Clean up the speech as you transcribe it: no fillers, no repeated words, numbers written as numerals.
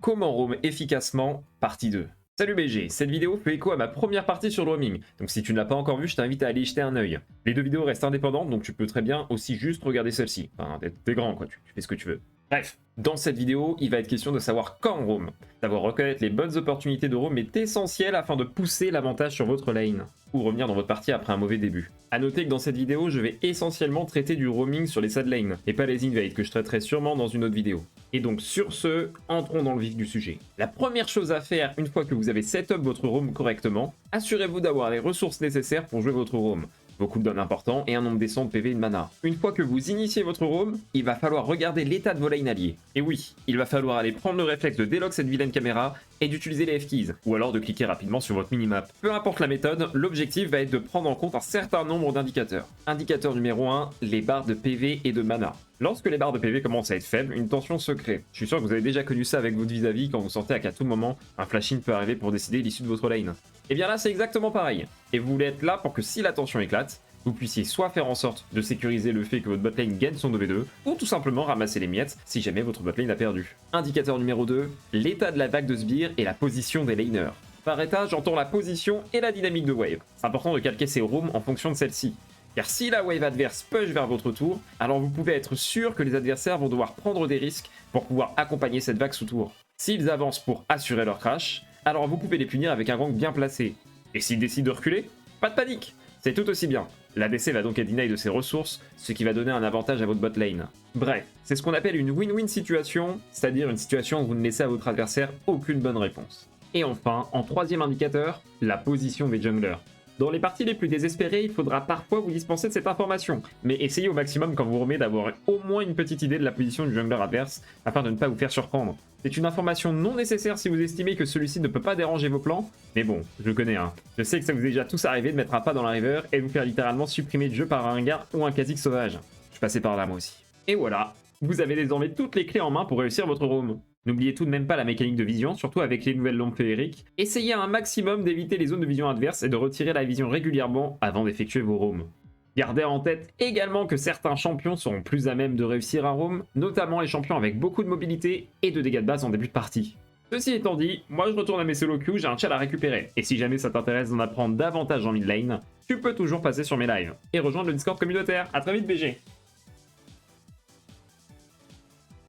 Comment roam efficacement, partie 2. Salut BG, cette vidéo fait écho à ma première partie sur le roaming, donc si tu ne l'as pas encore vu, je t'invite à aller y jeter un œil. Les deux vidéos restent indépendantes, donc tu peux très bien aussi juste regarder celle-ci. Enfin, t'es grand quoi, tu fais ce que tu veux. Bref, dans cette vidéo, il va être question de savoir quand roam. Savoir reconnaître les bonnes opportunités de roam est essentiel afin de pousser l'avantage sur votre lane, ou revenir dans votre partie après un mauvais début. A noter que dans cette vidéo, je vais essentiellement traiter du roaming sur les side lanes, et pas les invades que je traiterai sûrement dans une autre vidéo. Et donc sur ce, entrons dans le vif du sujet. La première chose à faire une fois que vous avez setup votre roam correctement, assurez-vous d'avoir les ressources nécessaires pour jouer votre roam. Vos cooldowns importants et un nombre décent de PV et de mana. Une fois que vous initiez votre roam, il va falloir regarder l'état de vos lanes alliés. Et oui, il va falloir aller prendre le réflexe de délock cette vilaine caméra et d'utiliser les F-keys, ou alors de cliquer rapidement sur votre minimap. Peu importe la méthode, l'objectif va être de prendre en compte un certain nombre d'indicateurs. Indicateur numéro 1, les barres de PV et de mana. Lorsque les barres de PV commencent à être faibles, une tension se crée. Je suis sûr que vous avez déjà connu ça avec votre vis-à-vis quand vous sentez qu'à tout moment, un flash-in peut arriver pour décider l'issue de votre lane. Et bien là, c'est exactement pareil. Et vous voulez être là pour que si la tension éclate, vous puissiez soit faire en sorte de sécuriser le fait que votre botlane gagne son 2v2, ou tout simplement ramasser les miettes si jamais votre botlane a perdu. Indicateur numéro 2, l'état de la vague de sbires et la position des laners. Par état, j'entends la position et la dynamique de wave. C'est important de calquer ses roams en fonction de celle-ci. Car si la wave adverse push vers votre tour, alors vous pouvez être sûr que les adversaires vont devoir prendre des risques pour pouvoir accompagner cette vague sous tour. S'ils avancent pour assurer leur crash, alors vous pouvez les punir avec un gank bien placé. Et s'ils décident de reculer, pas de panique, c'est tout aussi bien. L'ADC va donc être deny de ses ressources, ce qui va donner un avantage à votre bot lane. Bref, c'est ce qu'on appelle une win-win situation, c'est-à-dire une situation où vous ne laissez à votre adversaire aucune bonne réponse. Et enfin, en troisième indicateur, la position des junglers. Dans les parties les plus désespérées, il faudra parfois vous dispenser de cette information, mais essayez au maximum quand vous remet d'avoir au moins une petite idée de la position du jungler adverse afin de ne pas vous faire surprendre. C'est une information non nécessaire si vous estimez que celui-ci ne peut pas déranger vos plans, mais bon, je le connais, hein. Je sais que ça vous est déjà tous arrivé de mettre un pas dans la river et de vous faire littéralement supprimer du jeu par un ringard ou un Kha'Zix sauvage. Je suis passé par là moi aussi. Et voilà, vous avez désormais toutes les clés en main pour réussir votre roam. N'oubliez tout de même pas la mécanique de vision, surtout avec les nouvelles lampes féeriques. Essayez un maximum d'éviter les zones de vision adverses et de retirer la vision régulièrement avant d'effectuer vos roams. Gardez en tête également que certains champions seront plus à même de réussir un roam, notamment les champions avec beaucoup de mobilité et de dégâts de base en début de partie. Ceci étant dit, moi je retourne à mes solo queues, j'ai un chat à récupérer, et si jamais ça t'intéresse d'en apprendre davantage en mid lane, tu peux toujours passer sur mes lives et rejoindre le Discord communautaire. A très vite BG.